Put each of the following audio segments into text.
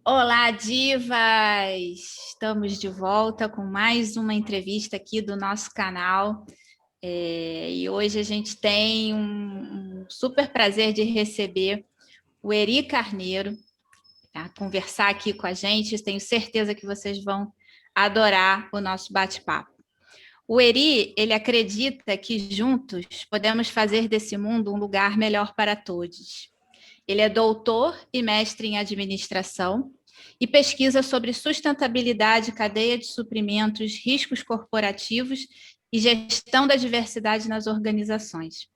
Olá, divas! Estamos de volta com mais uma entrevista aqui do nosso canal. E hoje a gente tem um super prazer de receber o Eri Carneiro para conversar aqui com a gente. Tenho certeza que vocês vão adorar o nosso bate-papo. O Eri, ele acredita que juntos podemos fazer desse mundo um lugar melhor para todos. Ele é doutor e mestre em administração e pesquisa sobre sustentabilidade, cadeia de suprimentos, riscos corporativos e gestão da diversidade nas organizações.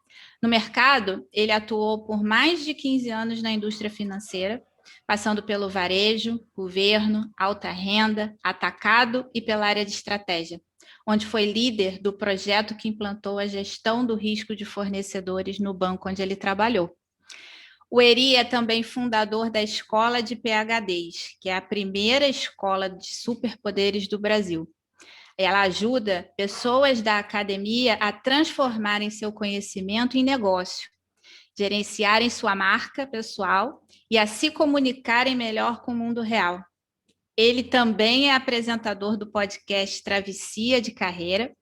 No mercado, ele atuou por mais de 15 anos na indústria financeira, passando pelo varejo, governo, alta renda, atacado e pela área de estratégia, onde foi líder do projeto que implantou a gestão do risco de fornecedores no banco onde ele trabalhou. O Eri é também fundador da Escola de PhDs, que é a primeira escola de superpoderes do Brasil. Ela ajuda pessoas da academia a transformarem seu conhecimento em negócio, gerenciarem sua marca pessoal e a se comunicarem melhor com o mundo real. Ele também é apresentador do podcast Travessia de Carreira,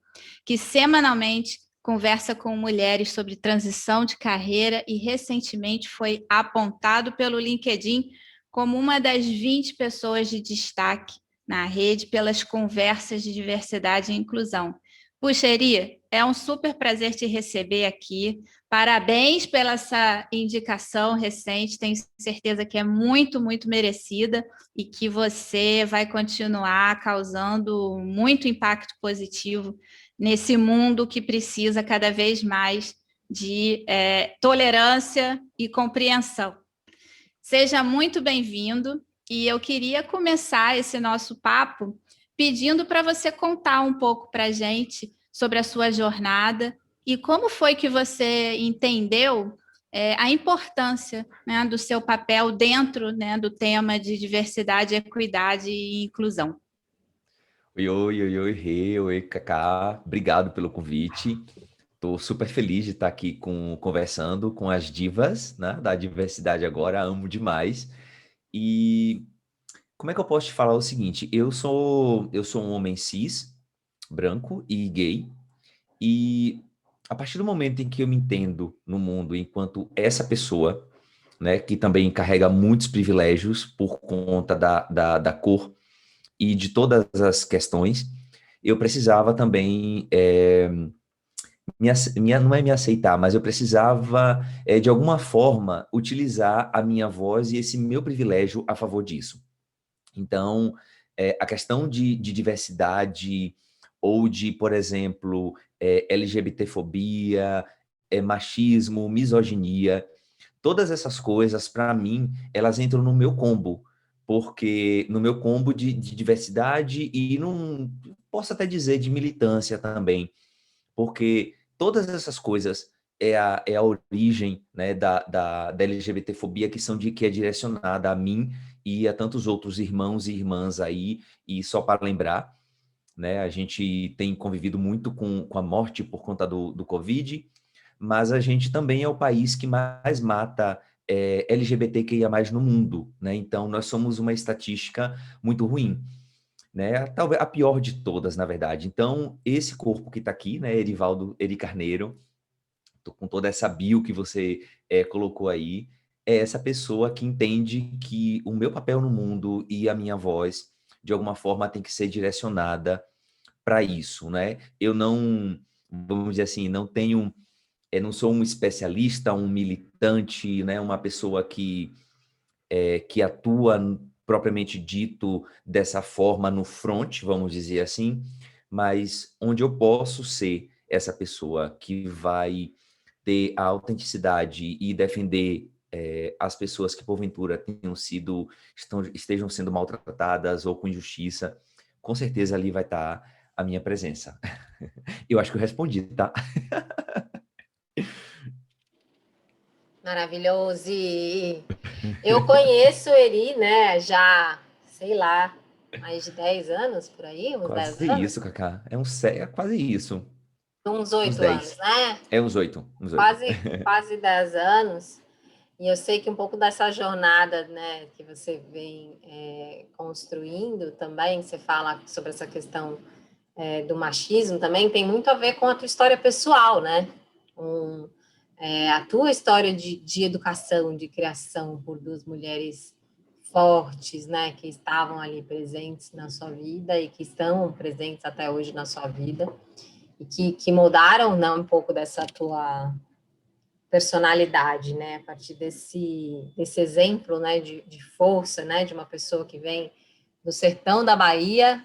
que semanalmente conversa com mulheres sobre transição de carreira e recentemente foi apontado pelo LinkedIn como uma das 20 pessoas de destaque na rede pelas conversas de diversidade e inclusão. Puxa, Eri, é um super prazer te receber aqui. Parabéns pela essa indicação recente, tenho certeza que é muito, muito merecida e que você vai continuar causando muito impacto positivo nesse mundo que precisa cada vez mais de tolerância e compreensão. Seja muito bem-vindo e eu queria começar esse nosso papo pedindo para você contar um pouco para a gente sobre a sua jornada e como foi que você entendeu a importância, né, do seu papel dentro, né, do tema de diversidade, equidade e inclusão. Oi, Rê, oi, Cacá. Obrigado pelo convite. Estou super feliz de estar aqui conversando com as divas, né, da diversidade agora. Amo demais. E como é que eu posso te falar o seguinte? Eu sou um homem cis, branco e gay. E a partir do momento em que eu me entendo no mundo enquanto essa pessoa, né, que também carrega muitos privilégios por conta da cor e de todas as questões, eu precisava também, não é me aceitar, mas eu precisava, de alguma forma, utilizar a minha voz e esse meu privilégio a favor disso. Então, a questão de diversidade ou de, por exemplo, LGBTfobia, machismo, misoginia, todas essas coisas, para mim, elas entram no meu combo, porque no meu combo de diversidade e não posso até dizer de militância também, porque todas essas coisas é a origem, né, da LGBTfobia que é direcionada a mim e a tantos outros irmãos e irmãs aí, e só para lembrar, né, a gente tem convivido muito com a morte por conta do Covid, mas a gente também é o país que mais mata LGBTQIA+ no mundo, né? Então, nós somos uma estatística muito ruim, né? Talvez a pior de todas, na verdade. Então, esse corpo que está aqui, né, Erivaldo Eri Carneiro, com toda essa bio que você colocou aí, é essa pessoa que entende que o meu papel no mundo e a minha voz, de alguma forma, tem que ser direcionada para isso, né? Eu não, vamos dizer assim, não tenho não sou um especialista, um militante, né, uma pessoa que atua propriamente dito dessa forma no front, vamos dizer assim, mas onde eu posso ser essa pessoa que vai ter a autenticidade e defender as pessoas que porventura estejam sendo maltratadas ou com injustiça, com certeza ali vai estar a minha presença. Eu acho que eu respondi, tá? Maravilhoso. Eu conheço o Eri, né, já, sei lá, mais de 10 anos por aí, uns 10 Quase anos? isso, Cacá. É quase isso. Uns Uns 8 anos, 10. né? É uns 8. Uns 8. Quase 10 anos. E eu sei que um pouco dessa jornada, né, que você vem construindo também, você fala sobre essa questão do machismo também, tem muito a ver com a tua história pessoal, né? A tua história de educação, de criação por duas mulheres fortes, né, que estavam ali presentes na sua vida e que estão presentes até hoje na sua vida e que moldaram, né, um pouco dessa tua personalidade, né, a partir desse exemplo, né, de força, né, de uma pessoa que vem do sertão da Bahia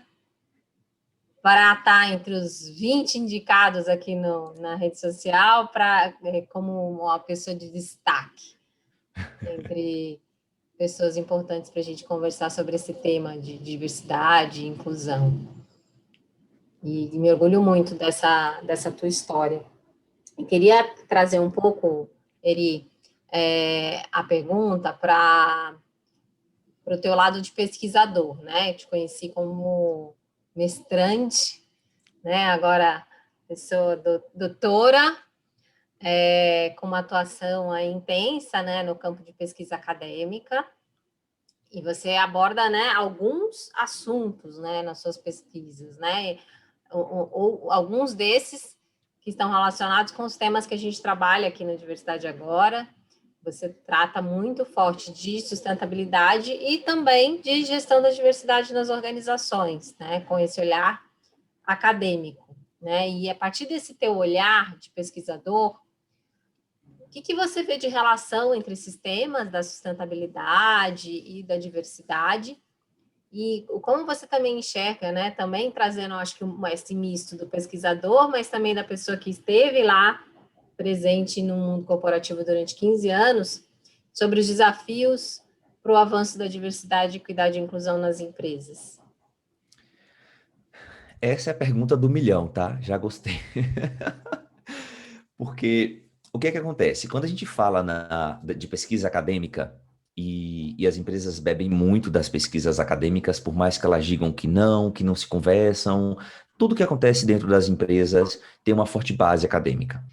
para estar entre os 20 indicados aqui na rede social como uma pessoa de destaque entre pessoas importantes para a gente conversar sobre esse tema de diversidade e inclusão. E me orgulho muito dessa tua história. E queria trazer um pouco, Eri, a pergunta para o teu lado de pesquisador, né? Eu te conheci como mestrante, né? Agora eu sou doutora, com uma atuação aí intensa, né, no campo de pesquisa acadêmica, e você aborda, né, alguns assuntos, né, nas suas pesquisas, né, ou alguns desses que estão relacionados com os temas que a gente trabalha aqui na Diversidade Agora. Você trata muito forte de sustentabilidade e também de gestão da diversidade nas organizações, né, com esse olhar acadêmico, né, e a partir desse teu olhar de pesquisador, o que você vê de relação entre esses temas da sustentabilidade e da diversidade? E como você também enxerga, né? Também trazendo, acho que, esse misto do pesquisador, mas também da pessoa que esteve lá, presente no mundo corporativo durante 15 anos, sobre os desafios para o avanço da diversidade, equidade e inclusão nas empresas. Essa é a pergunta do milhão, tá? Já gostei. Porque o que é que acontece? Quando a gente fala de pesquisa acadêmica, e as empresas bebem muito das pesquisas acadêmicas, por mais que elas digam que não se conversam, tudo que acontece dentro das empresas tem uma forte base acadêmica,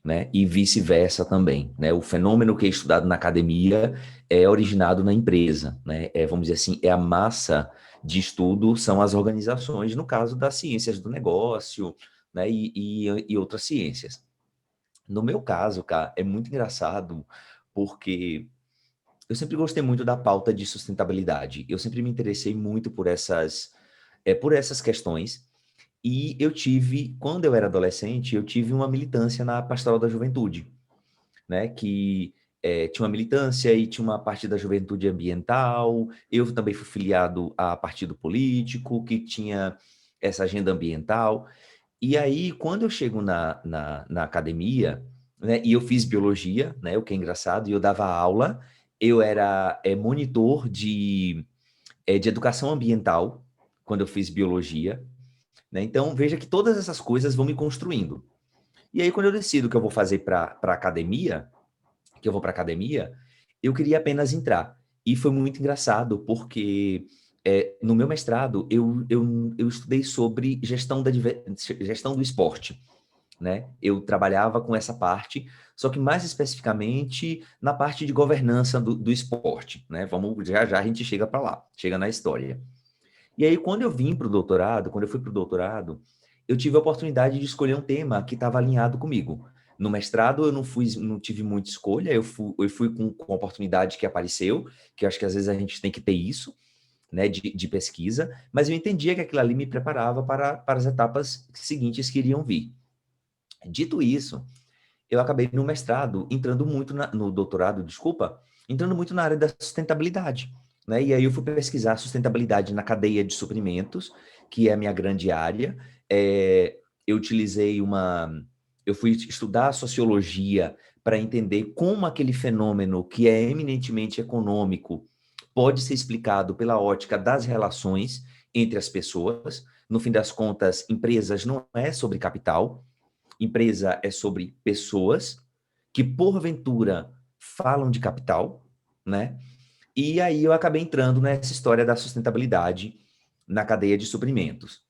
né? E vice-versa também, né? O fenômeno que é estudado na academia é originado na empresa, né? Vamos dizer assim, a massa de estudo são as organizações, no caso das ciências do negócio, né? E outras ciências. No meu caso, cara, é muito engraçado, porque eu sempre gostei muito da pauta de sustentabilidade. Eu sempre me interessei muito por essas questões. E quando eu era adolescente, eu tive uma militância na Pastoral da Juventude, né? Que tinha uma militância e tinha uma parte da juventude ambiental. Eu também fui filiado a partido político que tinha essa agenda ambiental. E aí, quando eu chego na academia, né, e eu fiz biologia, né, o que é engraçado, e eu dava aula, eu era monitor de educação ambiental, quando eu fiz biologia, né, então veja que todas essas coisas vão me construindo. E aí, quando eu decido que eu vou fazer para academia, eu queria apenas entrar. E foi muito engraçado, porque no meu mestrado eu estudei sobre gestão do esporte, né? Eu trabalhava com essa parte, só que mais especificamente na parte de governança do esporte, né? Já a gente chega para lá, chega na história. E aí, quando eu fui para o doutorado, eu tive a oportunidade de escolher um tema que estava alinhado comigo. No mestrado, eu não tive muita escolha, eu fui com a oportunidade que apareceu, que eu acho que às vezes a gente tem que ter isso, né, de pesquisa, mas eu entendia que aquilo ali me preparava para as etapas seguintes que iriam vir. Dito isso, eu acabei no mestrado, no doutorado, desculpa, entrando muito na área da sustentabilidade, né? E aí eu fui pesquisar sustentabilidade na cadeia de suprimentos, que é a minha grande área. Eu fui estudar a sociologia para entender como aquele fenômeno que é eminentemente econômico pode ser explicado pela ótica das relações entre as pessoas. No fim das contas, empresas não é sobre capital, empresa é sobre pessoas que, porventura, falam de capital, né? E aí eu acabei entrando nessa história da sustentabilidade na cadeia de suprimentos.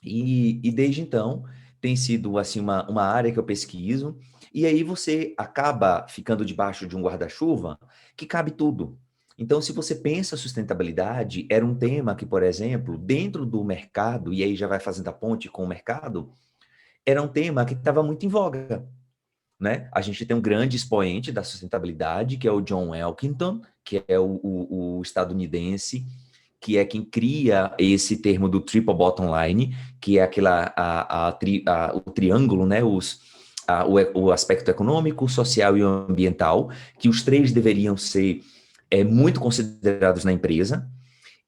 E desde então, tem sido assim uma área que eu pesquiso, e aí você acaba ficando debaixo de um guarda-chuva que cabe tudo. Então, se você pensa sustentabilidade, era um tema que, por exemplo, dentro do mercado, e aí já vai fazendo a ponte com o mercado, era um tema que estava muito em voga, né? A gente tem um grande expoente da sustentabilidade, que é o John Elkington, que é o estadunidense, que é quem cria esse termo do triple bottom line, que é o triângulo, né? O aspecto econômico, social e ambiental, que os três deveriam ser muito considerados na empresa.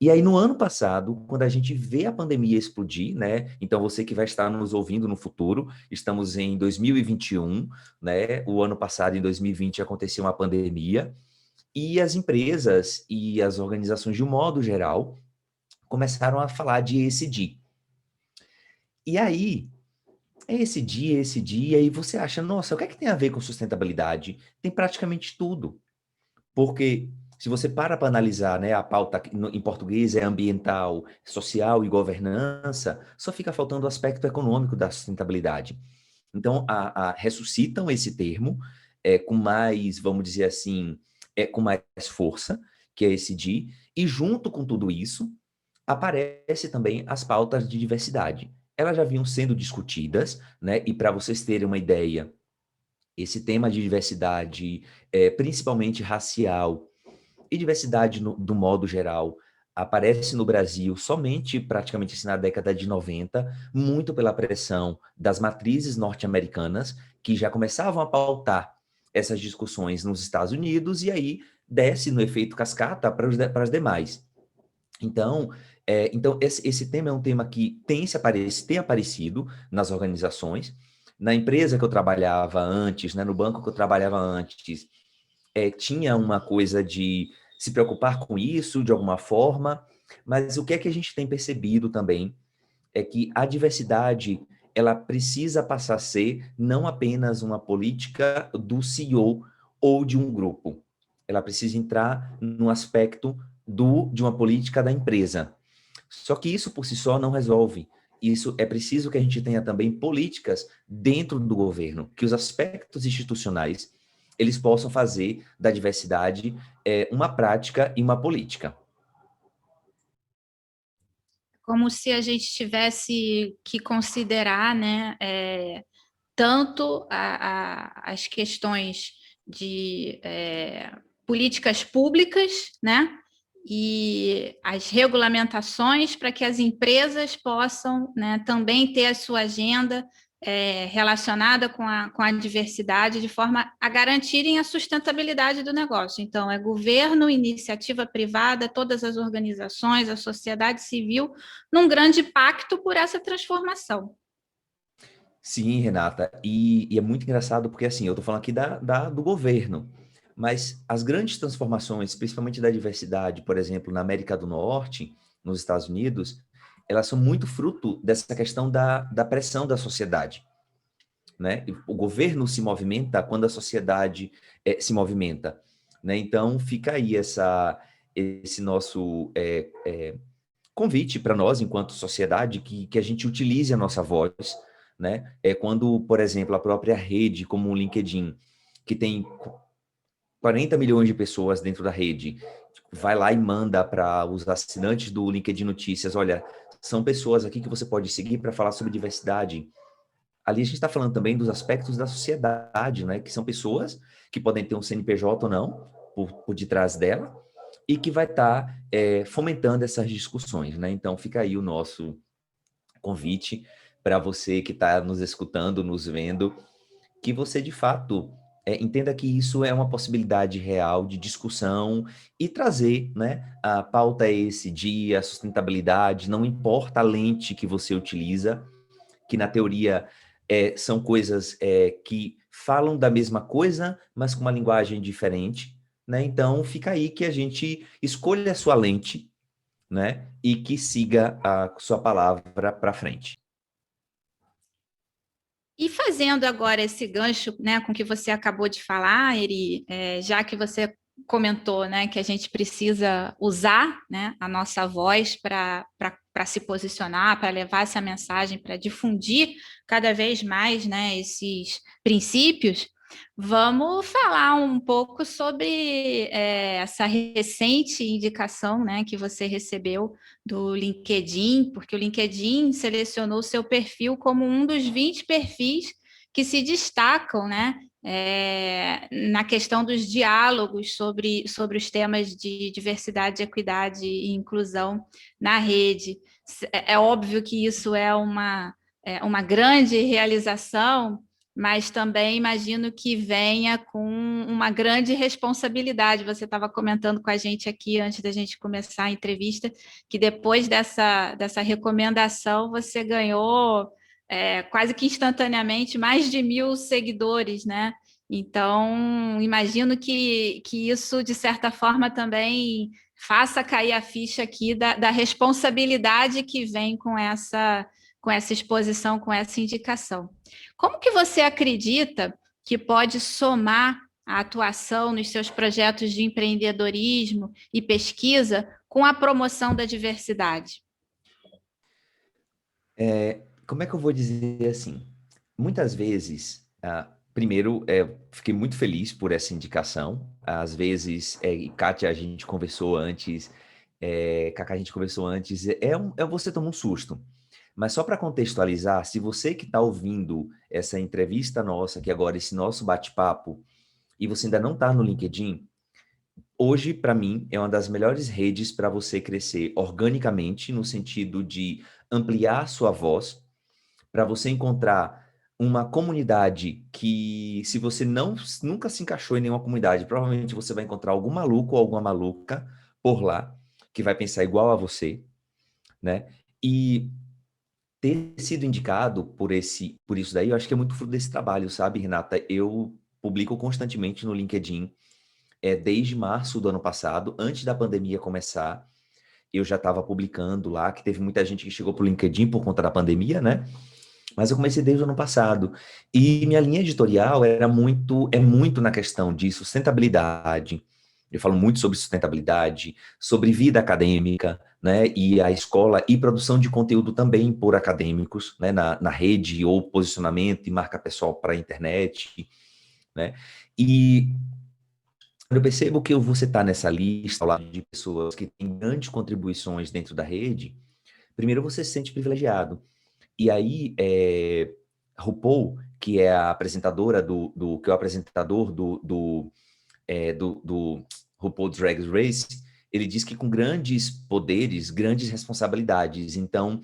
E aí, no ano passado, quando a gente vê a pandemia explodir, né? Então, você que vai estar nos ouvindo no futuro, estamos em 2021, né? O ano passado, em 2020, aconteceu uma pandemia, e as empresas e as organizações, de um modo geral, começaram a falar de ESG. E aí, esse dia, e você acha, nossa, o que é que tem a ver com sustentabilidade? Tem praticamente tudo. Porque se você para analisar, né, a pauta em português é ambiental, social e governança, só fica faltando o aspecto econômico da sustentabilidade. Então, ressuscitam esse termo com mais, vamos dizer assim, com mais força, que é esse D, e junto com tudo isso, aparece também as pautas de diversidade. Elas já vinham sendo discutidas, né, e para vocês terem uma ideia, esse tema de diversidade, principalmente racial, e diversidade do modo geral, aparece no Brasil somente praticamente assim, na década de 90, muito pela pressão das matrizes norte-americanas, que já começavam a pautar essas discussões nos Estados Unidos, e aí desce no efeito cascata para as demais. Então, esse tema é um tema que tem aparecido nas organizações. Na empresa que eu trabalhava antes, né, no banco que eu trabalhava antes, tinha uma coisa de se preocupar com isso de alguma forma, mas o que é que a gente tem percebido também é que a diversidade, ela precisa passar a ser não apenas uma política do CEO ou de um grupo. Ela precisa entrar no aspecto de uma política da empresa. Só que isso por si só não resolve. Isso é preciso que a gente tenha também políticas dentro do governo, que os aspectos institucionais eles possam fazer da diversidade uma prática e uma política. Como se a gente tivesse que considerar, né, tanto as questões de políticas públicas, né, e as regulamentações para que as empresas possam, né, também ter a sua agenda relacionada com a diversidade, de forma a garantirem a sustentabilidade do negócio. Então, é governo, iniciativa privada, todas as organizações, a sociedade civil, num grande pacto por essa transformação. Sim, Renata, e é muito engraçado porque, assim, eu estou falando aqui do governo, mas as grandes transformações, principalmente da diversidade, por exemplo, na América do Norte, nos Estados Unidos, elas são muito fruto dessa questão da pressão da sociedade, né? O governo se movimenta quando a sociedade se movimenta, né? Então, fica aí esse nosso convite para nós, enquanto sociedade, que a gente utilize a nossa voz, né? Quando, por exemplo, a própria rede, como o LinkedIn, que tem 40 milhões de pessoas dentro da rede, vai lá e manda para os assinantes do LinkedIn Notícias, olha, são pessoas aqui que você pode seguir para falar sobre diversidade. Ali a gente está falando também dos aspectos da sociedade, né? Que são pessoas que podem ter um CNPJ ou não, por detrás dela, e que vai estar fomentando essas discussões, né? Então, fica aí o nosso convite para você que está nos escutando, nos vendo, que você, de fato, entenda que isso é uma possibilidade real de discussão e trazer, né, a pauta esse dia, a sustentabilidade, não importa a lente que você utiliza, que na teoria são coisas que falam da mesma coisa, mas com uma linguagem diferente, né? Então, fica aí que a gente escolha a sua lente, né? E que siga a sua palavra para frente. E fazendo agora esse gancho, né, com o que você acabou de falar, Eri, já que você comentou, né, que a gente precisa usar, né, a nossa voz para para se posicionar, para levar essa mensagem, para difundir cada vez mais, né, esses princípios, vamos falar um pouco sobre essa recente indicação, né, que você recebeu do LinkedIn, porque o LinkedIn selecionou seu perfil como um dos 20 perfis que se destacam, né, na questão dos diálogos sobre os temas de diversidade, equidade e inclusão na rede. É óbvio que isso é uma grande realização, mas também imagino que venha com uma grande responsabilidade. Você estava comentando com a gente aqui, antes da gente começar a entrevista, que depois dessa recomendação você ganhou quase que instantaneamente mais de 1.000 seguidores, né? Então, imagino que isso, de certa forma, também faça cair a ficha aqui da responsabilidade que vem com essa exposição, com essa indicação. Como que você acredita que pode somar a atuação nos seus projetos de empreendedorismo e pesquisa com a promoção da diversidade? Como é que eu vou dizer assim? Muitas vezes, primeiro, fiquei muito feliz por essa indicação. Às vezes, Kátia, a gente conversou antes, Cacá, a gente conversou antes, você toma um susto. Mas só para contextualizar, se você que está ouvindo essa entrevista nossa, que agora esse nosso bate-papo, e você ainda não está no LinkedIn, hoje, para mim, é uma das melhores redes para você crescer organicamente, no sentido de ampliar sua voz, para você encontrar uma comunidade que, se você nunca se encaixou em nenhuma comunidade, provavelmente você vai encontrar algum maluco ou alguma maluca por lá, que vai pensar igual a você, né? E ter sido indicado por isso daí, eu acho que é muito fruto desse trabalho, sabe, Renata? Eu publico constantemente no LinkedIn, desde março do ano passado, antes da pandemia começar, eu já estava publicando lá, que teve muita gente que chegou para o LinkedIn por conta da pandemia, né? Mas eu comecei desde o ano passado. E minha linha editorial é muito na questão de sustentabilidade. Eu falo muito sobre sustentabilidade, sobre vida acadêmica, né? E a escola e produção de conteúdo também por acadêmicos, né? Na rede, ou posicionamento e marca pessoal para a internet, né? E eu percebo que você está nessa lista lá de pessoas que têm grandes contribuições dentro da rede, primeiro você se sente privilegiado. E aí, RuPaul, que é a apresentadora que é o apresentador do RuPaul Drag Race, ele diz que com grandes poderes, grandes responsabilidades. Então,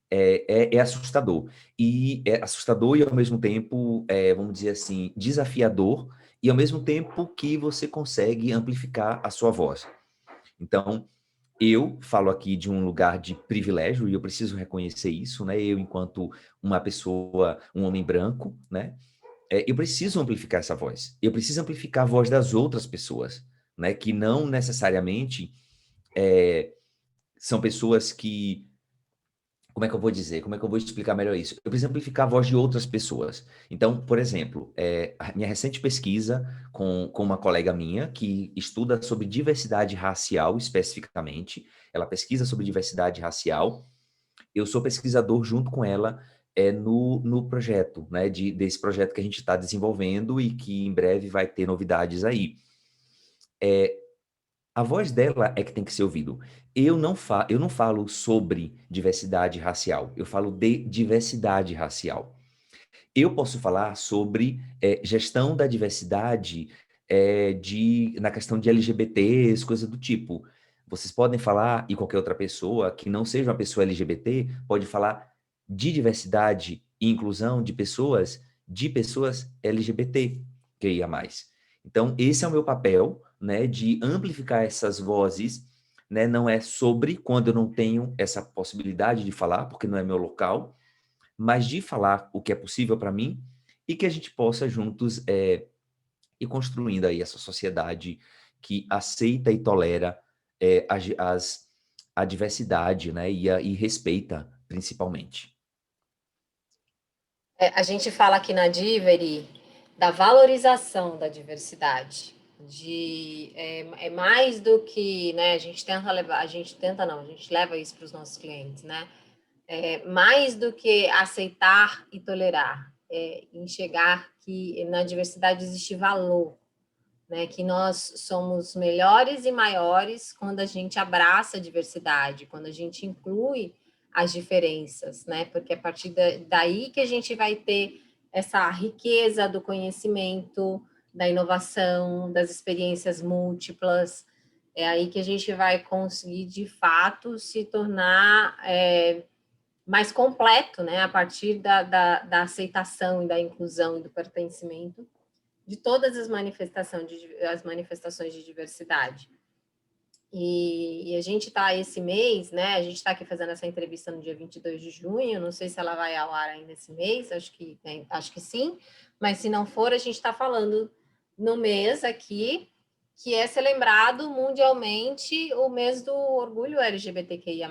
é assustador. E é assustador e, ao mesmo tempo, vamos dizer assim, desafiador, e ao mesmo tempo que você consegue amplificar a sua voz. Então, eu falo aqui de um lugar de privilégio, e eu preciso reconhecer isso, né? Eu, enquanto uma pessoa, um homem branco, né? Eu preciso amplificar essa voz. Eu preciso amplificar a voz das outras pessoas, né? Que não necessariamente são pessoas que... Como é que eu vou dizer? Como é que eu vou explicar melhor isso? Eu preciso amplificar a voz de outras pessoas. Então, por exemplo, a minha recente pesquisa com uma colega minha que estuda sobre diversidade racial especificamente, ela pesquisa sobre diversidade racial, eu sou pesquisador junto com ela no projeto, né, desse projeto que a gente está desenvolvendo e que em breve vai ter novidades aí. A voz dela é que tem que ser ouvido. Eu não falo sobre diversidade racial, eu falo de diversidade racial. Eu posso falar sobre gestão da diversidade na questão de LGBTs, coisa do tipo. Vocês podem falar, e qualquer outra pessoa que não seja uma pessoa LGBT, pode falar de diversidade e inclusão de pessoas LGBT, que ia mais. Então, esse é o meu papel, né, de amplificar essas vozes, né, não é sobre quando eu não tenho essa possibilidade de falar, porque não é meu local, mas de falar o que é possível para mim e que a gente possa juntos ir construindo aí essa sociedade que aceita e tolera a diversidade, né, e respeita, principalmente. A gente fala aqui na Divery da valorização da diversidade, é mais do que, né, a gente leva isso para os nossos clientes, né? Mais do que aceitar e tolerar, enxergar que na diversidade existe valor, né? Que nós somos melhores e maiores quando a gente abraça a diversidade, quando a gente inclui as diferenças, né? Porque é a partir daí que a gente vai ter essa riqueza do conhecimento, da inovação, das experiências múltiplas. É aí que a gente vai conseguir, de fato, se tornar mais completo, né? A partir da aceitação e da inclusão e do pertencimento de todas as manifestações de diversidade. E a gente está esse mês, né? A gente está aqui fazendo essa entrevista no dia 22 de junho, não sei se ela vai ao ar ainda esse mês, acho que sim, mas se não for, a gente está falando no mês aqui, que é celebrado mundialmente o mês do orgulho LGBTQIA+,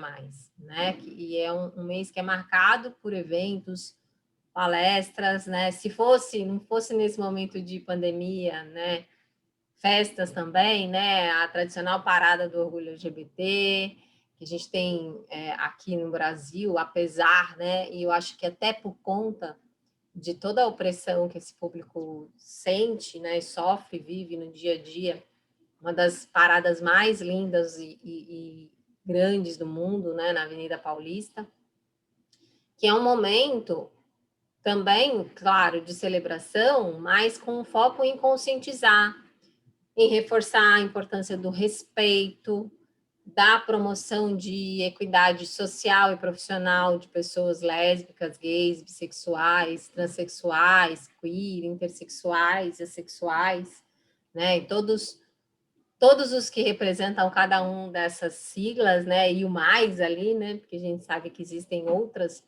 né? E é um mês que é marcado por eventos, palestras, né? Se não fosse nesse momento de pandemia, né? Festas também, né? A tradicional parada do orgulho LGBT, que a gente tem aqui no Brasil, apesar, né? E eu acho que até por conta de toda a opressão que esse público sente, né? Sofre, vive no dia a dia, uma das paradas mais lindas e grandes do mundo, né? Na Avenida Paulista, que é um momento também, claro, de celebração, mas com foco em conscientizar, em reforçar a importância do respeito, da promoção de equidade social e profissional de pessoas lésbicas, gays, bissexuais, transexuais, queer, intersexuais, assexuais, né? E todos os que representam cada um dessas siglas, né? E o mais ali, né? Porque a gente sabe que existem outras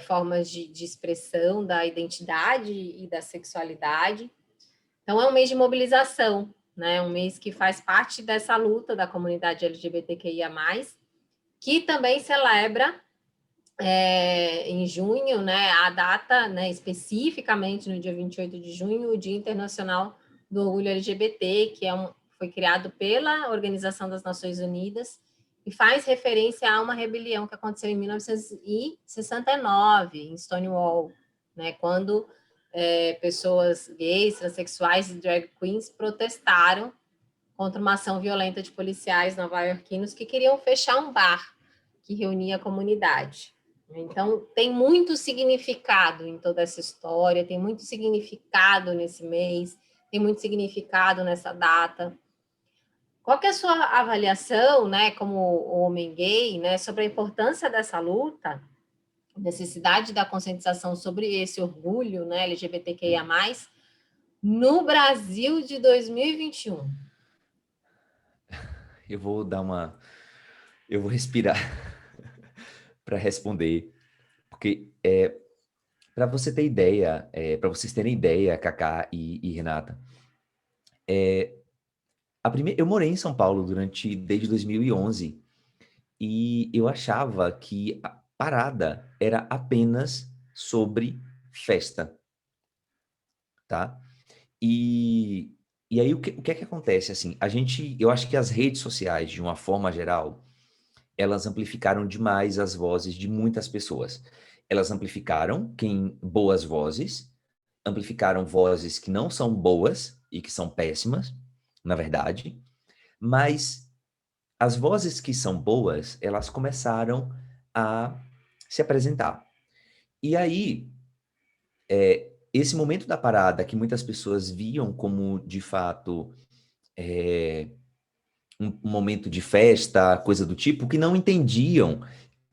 formas de expressão da identidade e da sexualidade. Então, é um mês de mobilização, né? Um mês que faz parte dessa luta da comunidade LGBTQIA+, que também celebra em junho, né, a data, né, especificamente no dia 28 de junho, o Dia Internacional do Orgulho LGBT, que foi criado pela Organização das Nações Unidas, e faz referência a uma rebelião que aconteceu em 1969, em Stonewall, né, quando pessoas gays, transexuais e drag queens protestaram contra uma ação violenta de policiais nova-iorquinos que queriam fechar um bar que reunia a comunidade. Então, tem muito significado em toda essa história, tem muito significado nesse mês, tem muito significado nessa data. Qual que é a sua avaliação, né, como homem gay, né, sobre a importância dessa luta, necessidade da conscientização sobre esse orgulho, né, LGBTQIA+, no Brasil de 2021? Eu vou respirar para responder, porque para você ter ideia, para vocês terem ideia, Cacá e Renata, eu morei em São Paulo desde 2011 e eu achava que a parada era apenas sobre festa, tá? E aí o que é que acontece, assim, eu acho que as redes sociais, de uma forma geral, elas amplificaram demais as vozes de muitas pessoas. Elas amplificaram boas vozes, amplificaram vozes que não são boas e que são péssimas, na verdade, mas as vozes que são boas, elas começaram a se apresentar. E aí, esse momento da parada, que muitas pessoas viam como, de fato, um momento de festa, coisa do tipo, que não entendiam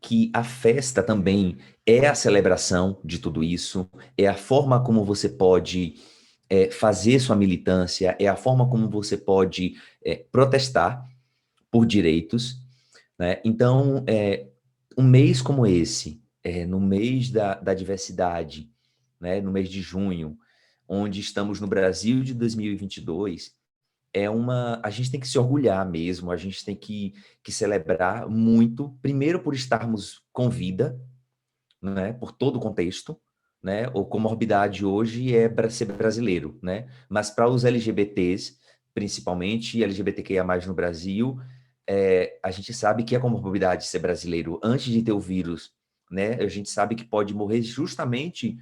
que a festa também é a celebração de tudo isso, é a forma como você pode fazer sua militância, é a forma como você pode protestar por direitos, né? Então, um mês como esse, no mês da diversidade, né, no mês de junho, onde estamos no Brasil de 2022, a gente tem que se orgulhar mesmo, a gente tem que celebrar muito, primeiro por estarmos com vida, né, por todo o contexto, né, ou comorbidade hoje ser brasileiro, né, mas para os LGBTs principalmente LGBTQIA+, no Brasil, a gente sabe que é comorbidade ser brasileiro antes de ter o vírus, né? A gente sabe que pode morrer justamente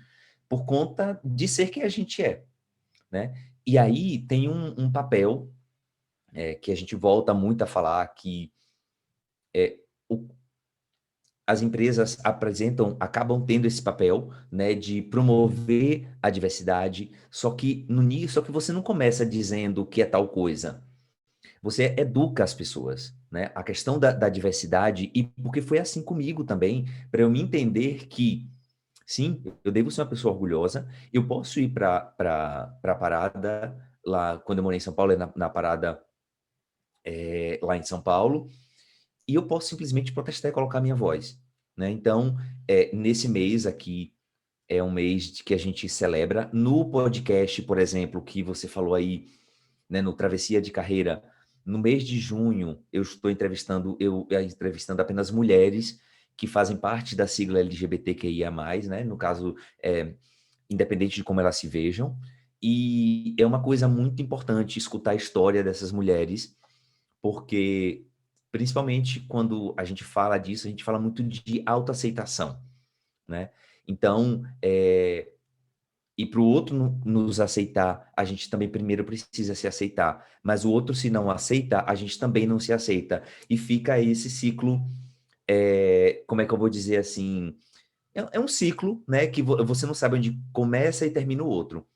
por conta de ser quem a gente é, né? E aí tem um papel que a gente volta muito a falar, que as empresas acabam tendo esse papel, né, de promover a diversidade, só que você não começa dizendo que é tal coisa. Você educa as pessoas, né? A questão da diversidade, e porque foi assim comigo também, para eu me entender que, sim, eu devo ser uma pessoa orgulhosa, eu posso ir para a parada, lá, quando eu morei em São Paulo, na parada lá em São Paulo, e eu posso simplesmente protestar e colocar minha voz, né? Então, nesse mês aqui, é um mês que a gente celebra. No podcast, por exemplo, que você falou aí, né, no Travessia de Carreira, no mês de junho, eu estou entrevistando apenas mulheres que fazem parte da sigla LGBTQIA+, né? No caso, independente de como elas se vejam. E é uma coisa muito importante escutar a história dessas mulheres, porque, principalmente quando a gente fala disso, a gente fala muito de autoaceitação, né? Então, e para o outro nos aceitar, a gente também primeiro precisa se aceitar. Mas o outro, se não aceita, a gente também não se aceita. E fica esse ciclo, como é que eu vou dizer assim? É um ciclo, né? Que você não sabe onde começa e termina o outro.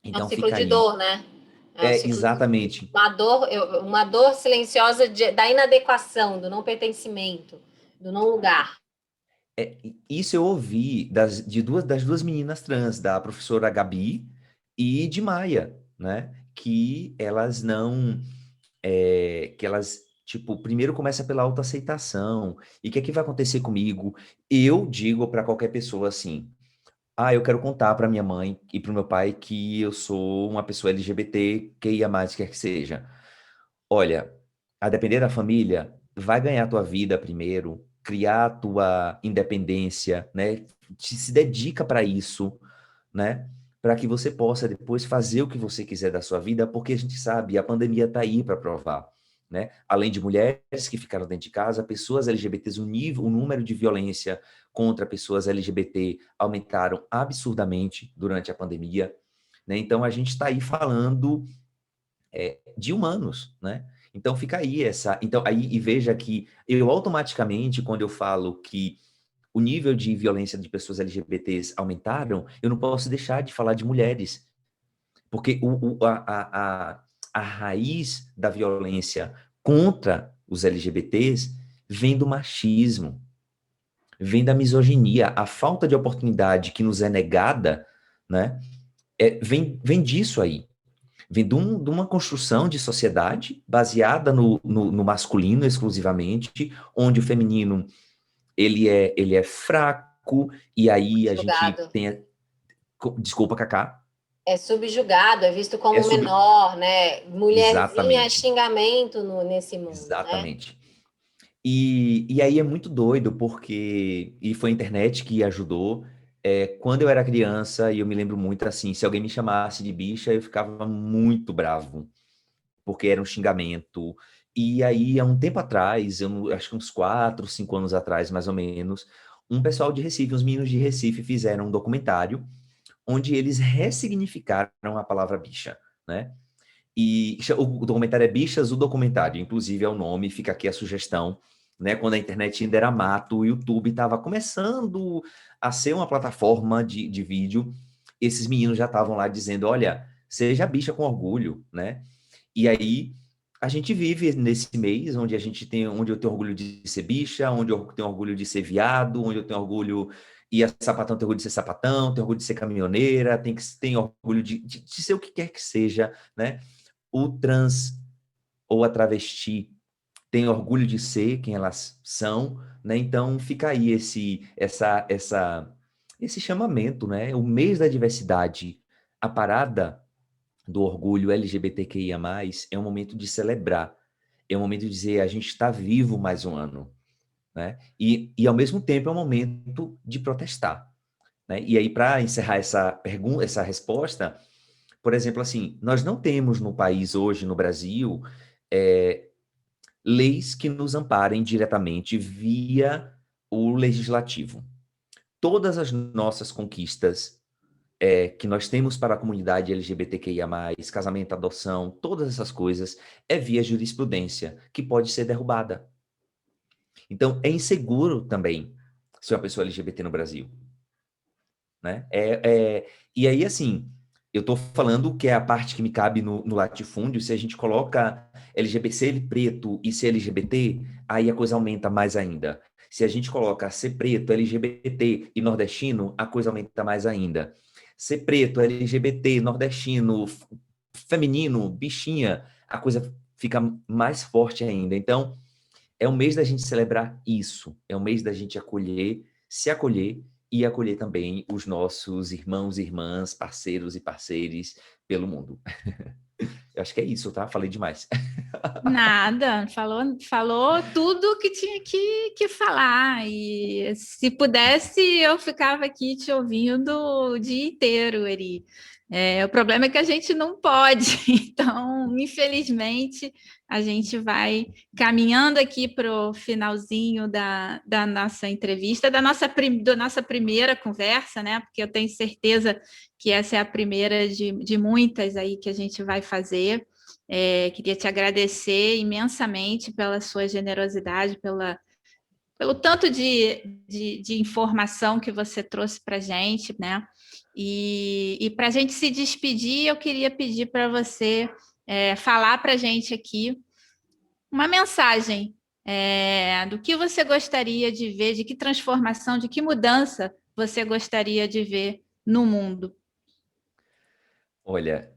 É um Então ciclo fica de aí. dor, né? É um ciclo Exatamente. uma dor silenciosa da inadequação, do não pertencimento, do não lugar. Isso eu ouvi das duas meninas trans, da professora Gabi e de Maia, né? Que elas não. Que elas, tipo, primeiro começa pela autoaceitação. E o que é que vai acontecer comigo? Eu digo para qualquer pessoa assim: eu quero contar para minha mãe e para o meu pai que eu sou uma pessoa LGBT, que ia mais, quer que seja. Olha, a depender da família, vai ganhar a tua vida primeiro, criar a tua independência, né? Se dedica para isso, né? Para que você possa depois fazer o que você quiser da sua vida, porque a gente sabe, a pandemia está aí para provar, né? Além de mulheres que ficaram dentro de casa, pessoas LGBTs, o número de violência contra pessoas LGBT aumentaram absurdamente durante a pandemia, né? Então a gente está aí falando de humanos, né? Então fica aí então aí e veja que eu automaticamente, quando eu falo que o nível de violência de pessoas LGBTs aumentaram, eu não posso deixar de falar de mulheres, porque a raiz da violência contra os LGBTs vem do machismo, vem da misoginia, a falta de oportunidade que nos é negada, né? Vem disso aí. Vem de uma construção de sociedade baseada no masculino exclusivamente, onde o feminino ele é fraco, e aí a gente Subjugado. tem. Desculpa, Cacá. É subjugado, é visto É como sub... menor, né? Mulherzinha é Exatamente, xingamento nesse mundo, né? exatamente. E aí é muito doido, porque. E foi a internet que ajudou. Quando eu era criança, e eu me lembro muito assim, se alguém me chamasse de bicha, eu ficava muito bravo, porque era um xingamento. E aí, há um tempo atrás, acho que uns 4, 5 anos atrás, mais ou menos, um pessoal de Recife, uns meninos de Recife, fizeram um documentário onde eles ressignificaram a palavra bicha, né? E o documentário é Bichas, o Documentário, inclusive é o nome, fica aqui a sugestão, né? Quando a internet ainda era mato, o YouTube estava começando a ser uma plataforma de vídeo, esses meninos já estavam lá dizendo, olha, seja bicha com orgulho, né? E aí a gente vive nesse mês onde onde eu tenho orgulho de ser bicha, onde eu tenho orgulho de ser viado, onde eu tenho orgulho e a sapatão tem orgulho de ser sapatão, tem orgulho de ser caminhoneira, tem orgulho de ser o que quer que seja, né? O trans ou a travesti tem orgulho de ser quem elas são, né? Então fica aí esse chamamento, né? O mês da diversidade, a parada do orgulho LGBTQIA+, é um momento de celebrar, é um momento de dizer a gente está vivo mais um ano, né? E ao mesmo tempo é um momento de protestar, né? E aí, para encerrar essa resposta, Por exemplo, assim, nós não temos no país hoje, no Brasil, leis que nos amparem diretamente via o legislativo. Todas as nossas conquistas que nós temos para a comunidade LGBTQIA+, casamento, adoção, todas essas coisas, é via jurisprudência, que pode ser derrubada. Então, é inseguro também ser uma pessoa LGBT no Brasil, né? E aí, assim, eu estou falando que é a parte que me cabe no latifúndio. Se a gente coloca LGBT, ser preto e ser LGBT, aí a coisa aumenta mais ainda. Se a gente coloca ser preto, LGBT e nordestino, a coisa aumenta mais ainda. Ser preto, LGBT, nordestino, feminino, bichinha, a coisa fica mais forte ainda. Então, é o mês da gente celebrar isso. É o mês da gente acolher, se acolher e acolher também os nossos irmãos e irmãs, parceiros e parceiras pelo mundo. Eu acho que é isso, tá? Falei demais. Nada, falou tudo que tinha que falar. E se pudesse, eu ficava aqui te ouvindo o dia inteiro, Eri. O problema é que a gente não pode, então, infelizmente, a gente vai caminhando aqui para o finalzinho da nossa entrevista, da nossa primeira conversa, né? Porque eu tenho certeza que essa é a primeira de muitas aí que a gente vai fazer. Queria te agradecer imensamente pela sua generosidade, pelo tanto de informação que você trouxe para a gente, né? E para a gente se despedir, eu queria pedir para você falar para a gente aqui uma mensagem do que você gostaria de ver, de que transformação, de que mudança você gostaria de ver no mundo. Olha,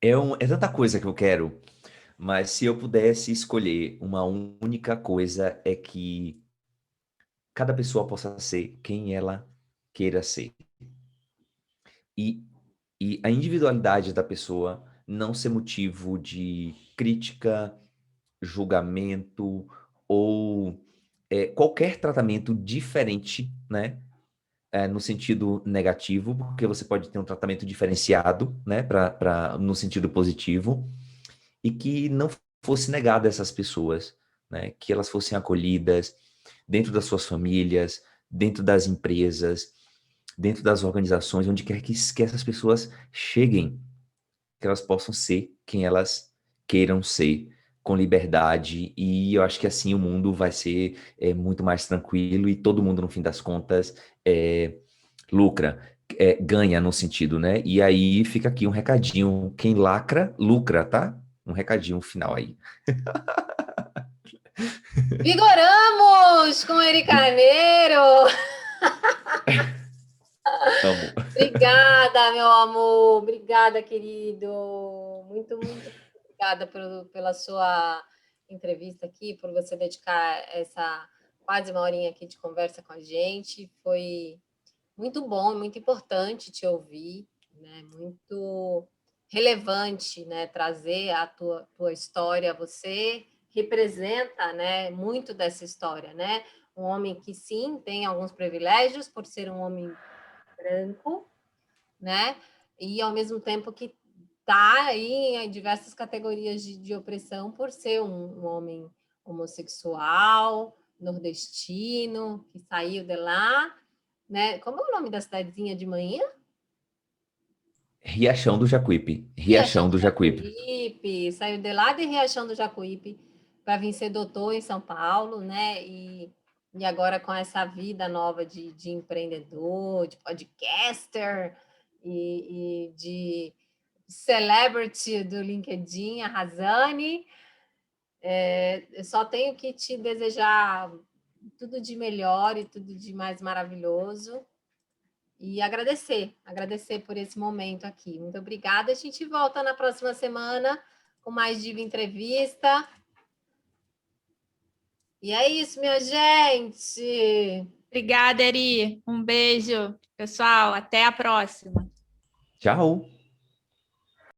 é tanta coisa que eu quero, mas se eu pudesse escolher uma única coisa, é que cada pessoa possa ser quem ela queira ser. E, e a individualidade da pessoa não ser motivo de crítica, julgamento ou qualquer tratamento diferente, né? No sentido negativo, porque você pode ter um tratamento diferenciado, né? No sentido positivo, e que não fosse negado a essas pessoas, né? Que elas fossem acolhidas dentro das suas famílias, dentro das empresas, dentro das organizações, onde quer que essas pessoas cheguem, que elas possam ser quem elas queiram ser, com liberdade, e eu acho que assim o mundo vai ser muito mais tranquilo e todo mundo, no fim das contas, lucra, ganha no sentido, né? E aí fica aqui um recadinho, quem lacra, lucra, tá? Um recadinho final aí. Vigoramos com Eri Carneiro! Amo. Obrigada, meu amor. Obrigada, querido. Muito, muito obrigada pela sua entrevista aqui, por você dedicar essa quase uma horinha aqui de conversa com a gente. Foi muito bom, muito importante te ouvir, né? Muito relevante, né? Trazer a tua história. Você representa, né? Muito dessa história, né? Um homem que sim tem alguns privilégios por ser um homem branco, né? E ao mesmo tempo que está aí em diversas categorias de opressão por ser um homem homossexual, nordestino, que saiu de lá, né? Como é o nome da cidadezinha de manhã? Riachão do Jacuípe. Riachão Riachão do do Jacuípe. Jacuípe, saiu de lá de Riachão do Jacuípe para vir ser doutor em São Paulo, né? E agora com essa vida nova de empreendedor, de podcaster e de celebrity do LinkedIn, a Razane. Eu só tenho que te desejar tudo de melhor e tudo de mais maravilhoso. E agradecer por esse momento aqui. Muito obrigada. A gente volta na próxima semana com mais Diva Entrevista. E é isso, minha gente. Obrigada, Eri. Um beijo, pessoal. Até a próxima. Tchau.